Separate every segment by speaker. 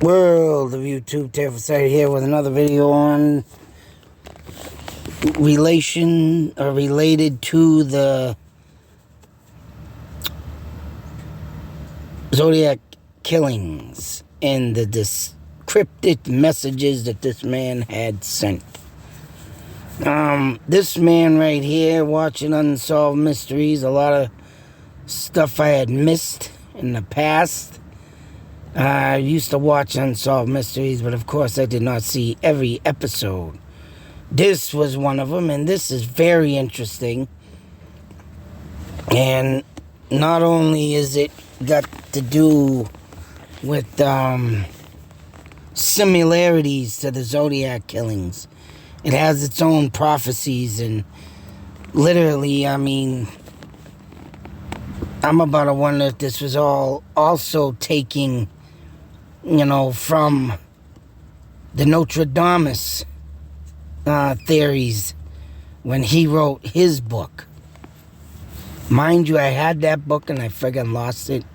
Speaker 1: World of YouTube, Terrified here with another video on related to the Zodiac killings and the decrypted messages that this man had sent. This man right here, watching Unsolved Mysteries, a lot of stuff I had missed in the past. I used to watch Unsolved Mysteries, but of course I did not see every episode. This was one of them, and this is very interesting. And not only is it got to do with similarities to the Zodiac killings, it has its own prophecies, and literally, I mean, I'm about to wonder if this was all also taking, from the Notre Dame theories when he wrote his book. Mind you, I had that book and I friggin' lost it.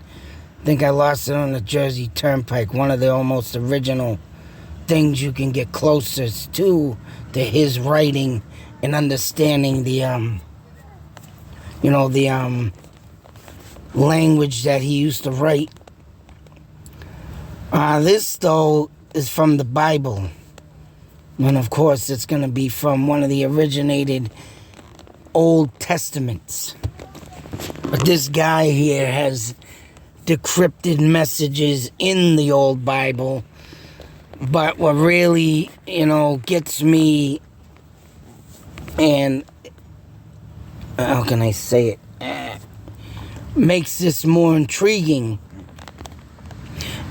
Speaker 1: I think I lost it on the Jersey Turnpike, one of the almost original things you can get closest to his writing and understanding the language that he used to write. This, though, is from the Bible. And, of course, it's going to be from one of the originated Old Testaments. But this guy here has decrypted messages in the old Bible. But what really, gets me, and how can I say it, makes this more intriguing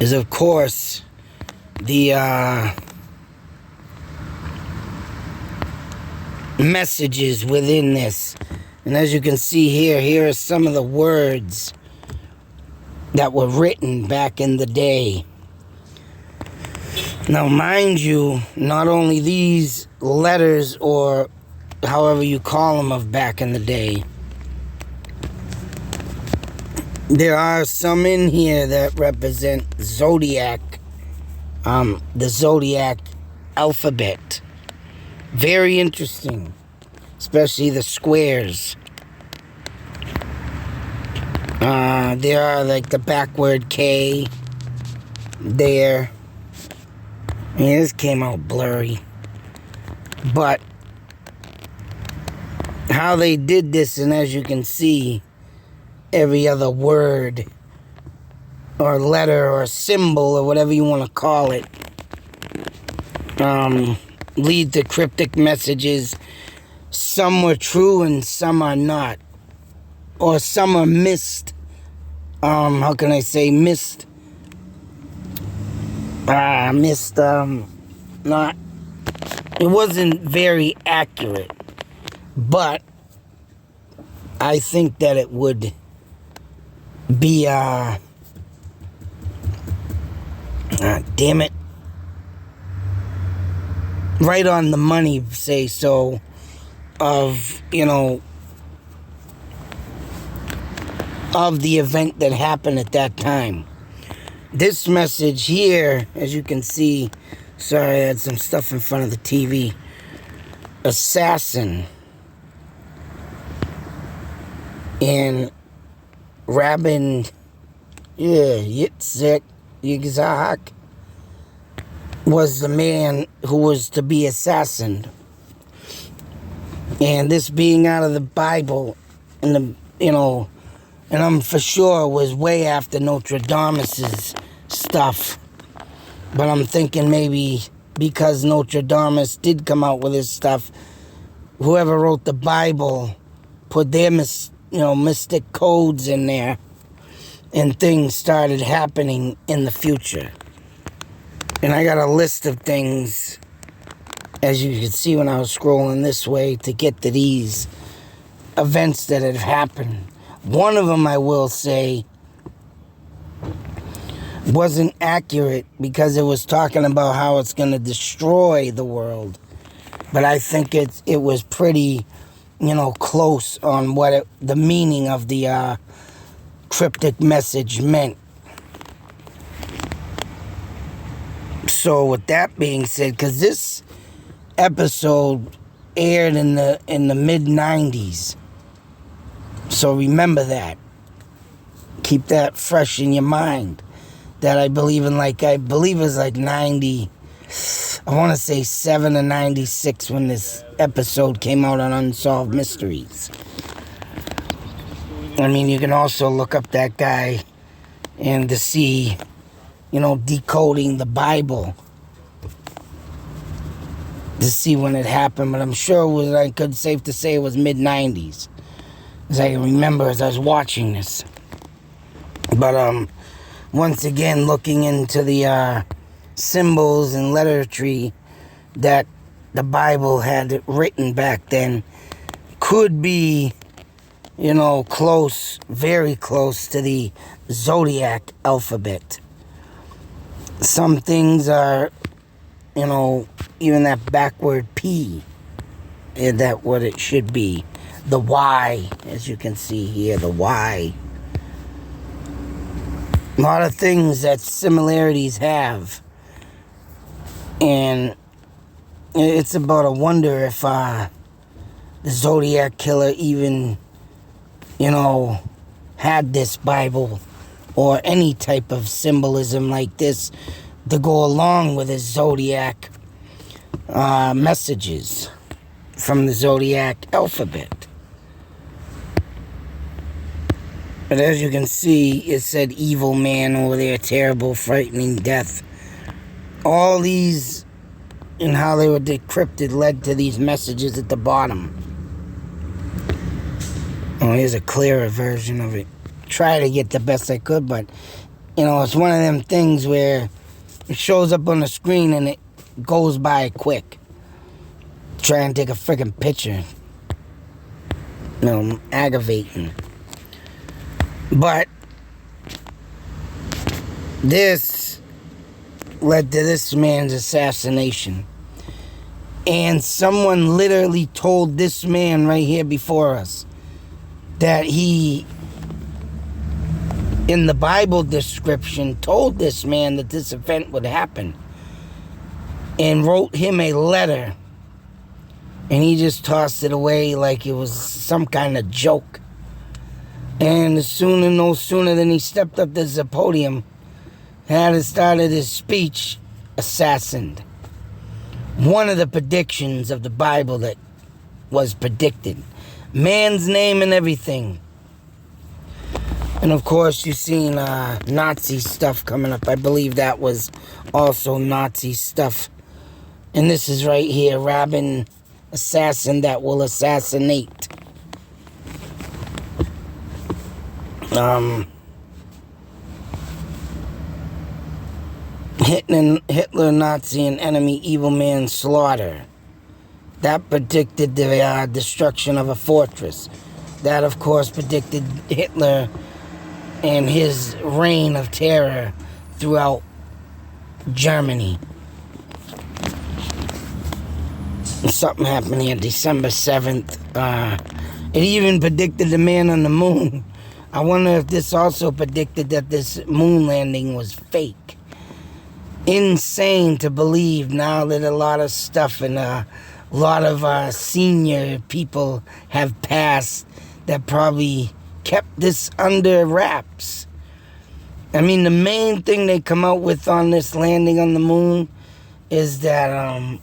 Speaker 1: is, of course, the messages within this. And as you can see here are some of the words that were written back in the day. Now, mind you, not only these letters, or however you call them, of back in the day, there are some in here that represent Zodiac, the Zodiac alphabet. Very interesting, especially the squares. There are like the backward K there. And this came out blurry. But how they did this, and as you can see, every other word or letter or symbol or whatever you want to call it lead to cryptic messages. Some were true and some are not, or some are missed. How can I say missed? Not. It wasn't very accurate, but I think that it would be damn it, right on the money, say so, of of the event that happened at that time. This message here, as you can see, sorry, I had some stuff in front of the TV. Assassin in Rabin Yitzhak was the man who was to be assassinated. And this being out of the Bible, and and I'm for sure was way after Notre Dame's stuff. But I'm thinking maybe because Notre Dame did come out with his stuff, whoever wrote the Bible put their mystic codes in there, and things started happening in the future. And I got a list of things, as you can see when I was scrolling this way, to get to these events that had happened. One of them, I will say, wasn't accurate because it was talking about how it's going to destroy the world. But I think it was pretty, close on what the meaning of the cryptic message meant. So with that being said, because this episode aired in the mid 90s, so remember that. Keep that fresh in your mind. That I believe it's like 90. I want to say 7 or 96 when this episode came out on Unsolved Mysteries. I mean, you can also look up that guy and to see, decoding the Bible to see when it happened. But I'm sure safe to say it was mid-90s. As I can remember as I was watching this. But once again, looking into the symbols and lettertree that the Bible had written back then, could be, close, very close to the Zodiac alphabet. Some things are, even that backward P, is that what it should be? The Y, as you can see here, the Y. A lot of things that similarities have. And it's about a wonder if the Zodiac Killer even, had this Bible or any type of symbolism like this to go along with his Zodiac messages from the Zodiac alphabet. But as you can see, it said evil man over there, terrible, frightening death. All these and how they were decrypted led to these messages at the bottom. Oh, here's a clearer version of it. Try to get the best I could, but, it's one of them things where it shows up on the screen and it goes by quick. Try and take a freaking picture. Aggravating. But this led to this man's assassination. And someone literally told this man right here before us that he, in the Bible description, told this man that this event would happen. And wrote him a letter. And he just tossed it away like it was some kind of joke. And no sooner than he stepped up to the podium, had started his speech, assassined. One of the predictions of the Bible that was predicted. Man's name and everything. And of course, you've seen Nazi stuff coming up. I believe that was also Nazi stuff. And this is right here, Rabin, assassin that will assassinate. Hitler, Nazi, and enemy, evil man, slaughter. That predicted the destruction of a fortress. That, of course, predicted Hitler and his reign of terror throughout Germany. Something happened here December 7th. It even predicted the man on the moon. I wonder if this also predicted that this moon landing was fake. Insane to believe now that a lot of stuff and a lot of senior people have passed that probably kept this under wraps. I mean, the main thing they come out with on this landing on the moon is that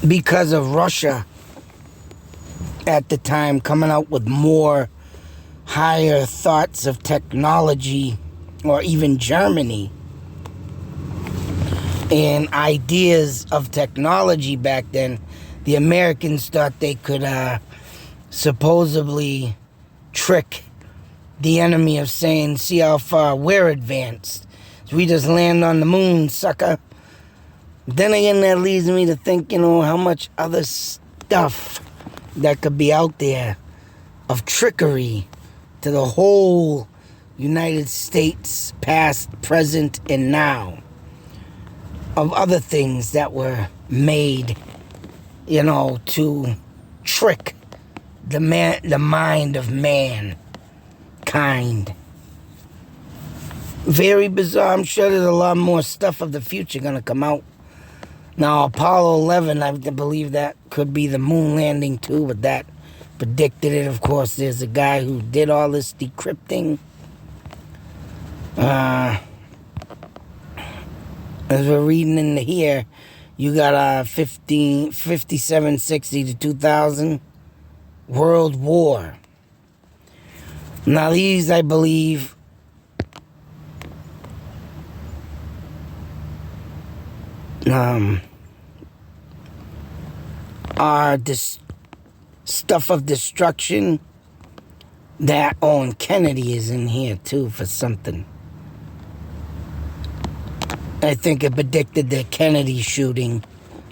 Speaker 1: because of Russia at the time coming out with more higher thoughts of technology, or even Germany, and ideas of technology back then, the Americans thought they could supposedly trick the enemy of saying, see how far we're advanced. So we just land on the moon, sucker. Then again, that leads me to think, how much other stuff that could be out there of trickery to the whole United States, past, present, and now. Of other things that were made, to trick the mind of mankind. Very bizarre. I'm sure there's a lot more stuff of the future going to come out. Now, Apollo 11, I believe that could be the moon landing too, but that predicted it. Of course, there's a guy who did all this decrypting. As we're reading in here, you got 5760 to 2000 World War. Now these, I believe, are this stuff of destruction that, and Kennedy is in here too for something. I think it predicted the Kennedy shooting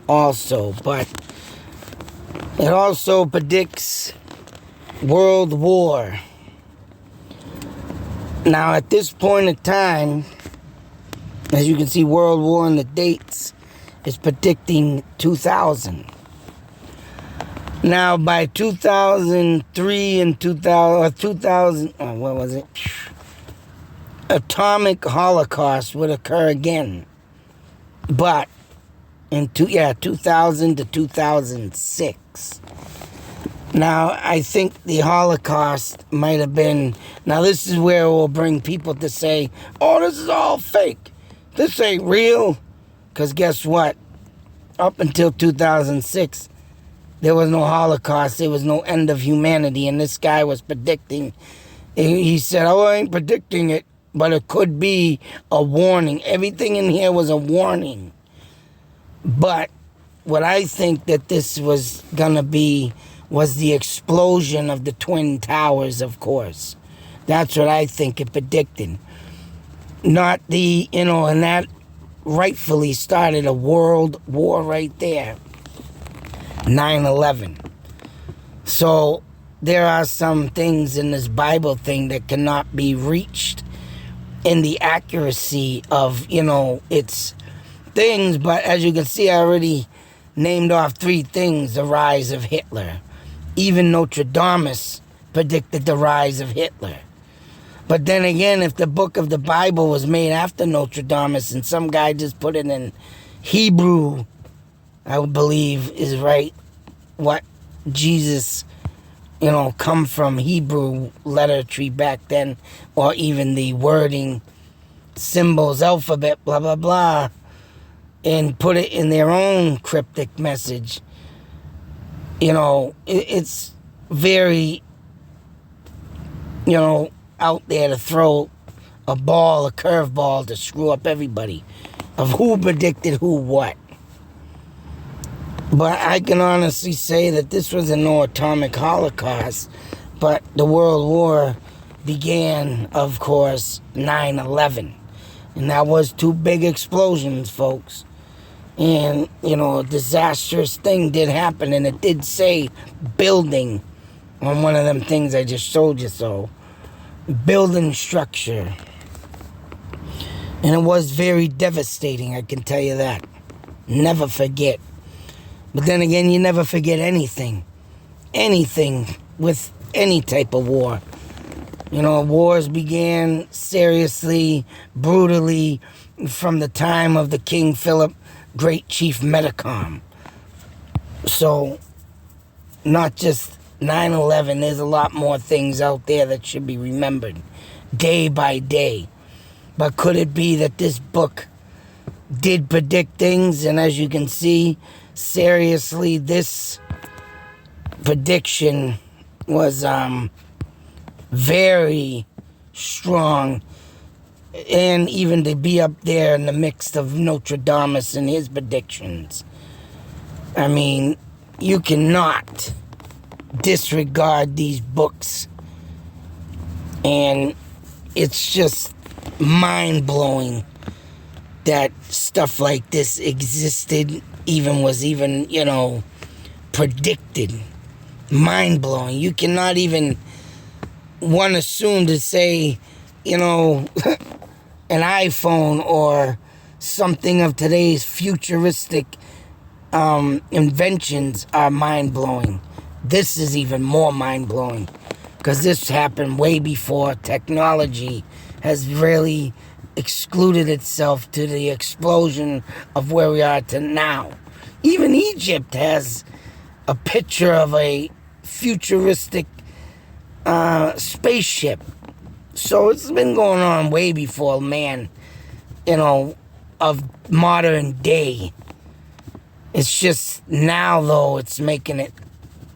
Speaker 1: also, but it also predicts World War. Now at this point in time, as you can see, World War and the dates is predicting 2000. Now by 2003 and 2000, what was it? Atomic Holocaust would occur again. But in 2000 to 2006. Now, I think the Holocaust might have been... Now, this is where it will bring people to say, oh, this is all fake. This ain't real. Because guess what? Up until 2006, there was no Holocaust. There was no end of humanity. And this guy was predicting. He said, oh, I ain't predicting it, but it could be a warning. Everything in here was a warning. But what I think that this was going to be was the explosion of the Twin Towers, of course. That's what I think it predicted. Not the, and that rightfully started a world war right there. 9/11. So there are some things in this Bible thing that cannot be reached in the accuracy of, its things. But as you can see, I already named off 3 things. The rise of Hitler. Even Nostradamus predicted the rise of Hitler. But then again, if the book of the Bible was made after Nostradamus and some guy just put it in Hebrew, I would believe is right, what Jesus, come from Hebrew letter tree back then, or even the wording, symbols, alphabet, blah, blah, blah, and put it in their own cryptic message. It's very, out there to throw a curveball to screw up everybody of who predicted who what. But I can honestly say that this was no atomic holocaust, but the World War began, of course, 9/11. And that was 2 big explosions, folks. And, a disastrous thing did happen, and it did say building on one of them things I just showed you, so. Building structure. And it was very devastating, I can tell you that. Never forget. But then again, you never forget anything. Anything with any type of war. Wars began seriously, brutally, from the time of the King Philip, Great Chief Metacom. So, not just 9/11, there's a lot more things out there that should be remembered day by day. But could it be that this book did predict things? And as you can see, seriously, this prediction was very strong. And even to be up there in the mix of Nostradamus and his predictions. I mean, you cannot disregard these books. And it's just mind-blowing that stuff like this existed, was predicted. Mind-blowing. You cannot even assume to say, an iPhone or something of today's futuristic inventions are mind-blowing. This is even more mind-blowing because this happened way before technology has really excluded itself to the explosion of where we are to now. Even Egypt has a picture of a futuristic spaceship. So it's been going on way before man, of modern day. It's just now, though, it's making it,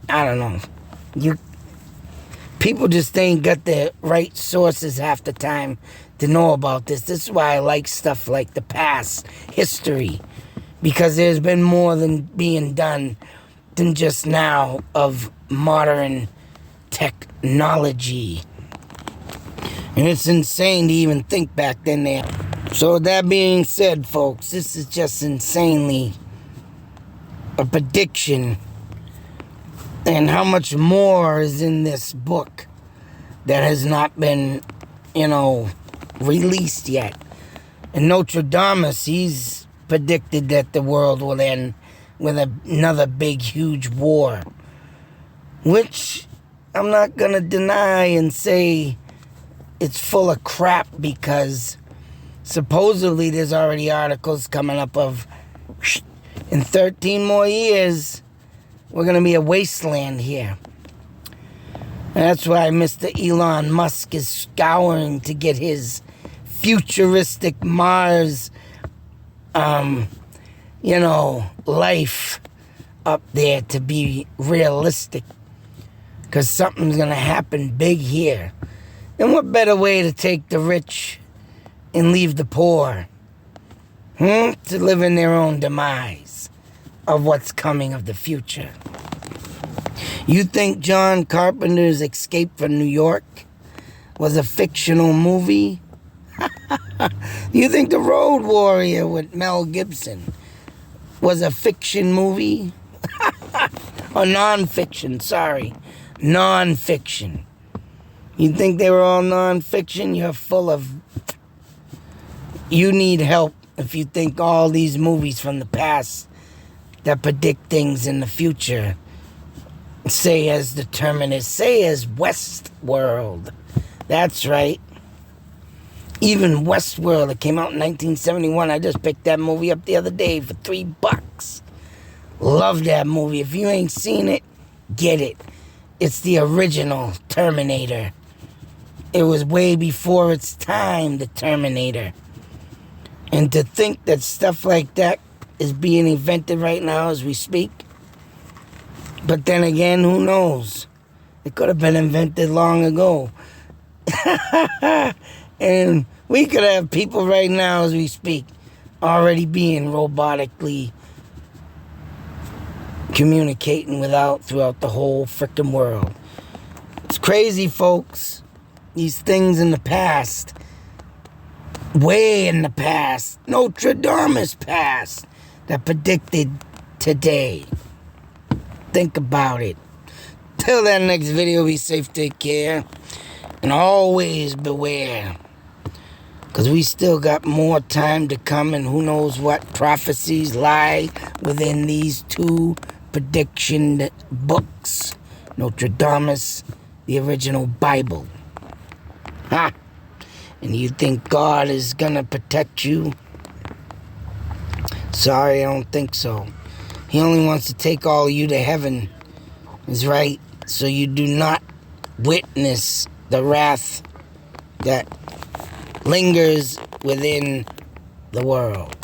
Speaker 1: I don't know. People just ain't got the right sources half the time to know about this. This is why I like stuff like the past, history, because there's been more than being done than just now of modern technology. And it's insane to even think back then there. So with that being said, folks, this is just insanely a prediction. And how much more is in this book that has not been, released yet. And Nostradamus, he's predicted that the world will end with another big, huge war. Which I'm not going to deny and say it's full of crap, because supposedly there's already articles coming up of in 13 more years, we're going to be a wasteland here. And that's why Mr. Elon Musk is scouring to get his futuristic Mars, life up there to be realistic. Because something's going to happen big here. And what better way to take the rich and leave the poor? To live in their own demise of what's coming of the future. You think John Carpenter's Escape from New York was a fictional movie? You think The Road Warrior with Mel Gibson was a fiction movie? Or non-fiction, sorry. Non-fiction. You think they were all non-fiction? You're full of... You need help if you think all these movies from the past that predict things in the future say as determinists, say as Westworld. That's right. Even Westworld, it came out in 1971. I just picked that movie up the other day for $3. Love that movie. If you ain't seen it, get it. It's the original Terminator. It was way before its time, the Terminator. And to think that stuff like that is being invented right now as we speak. But then again, who knows? It could have been invented long ago. And we could have people right now as we speak already being robotically communicating throughout the whole frickin' world. It's crazy, folks. These things in the past, way in the past, Nostradamus past, that predicted today. Think about it. Till that next video, be safe, take care, and always beware. Because we still got more time to come, and who knows what prophecies lie within these two prediction books. Nostradamus, the original Bible. Ha! And you think God is gonna protect you? Sorry, I don't think so. He only wants to take all of you to heaven. Is right. So you do not witness the wrath that lingers within the world.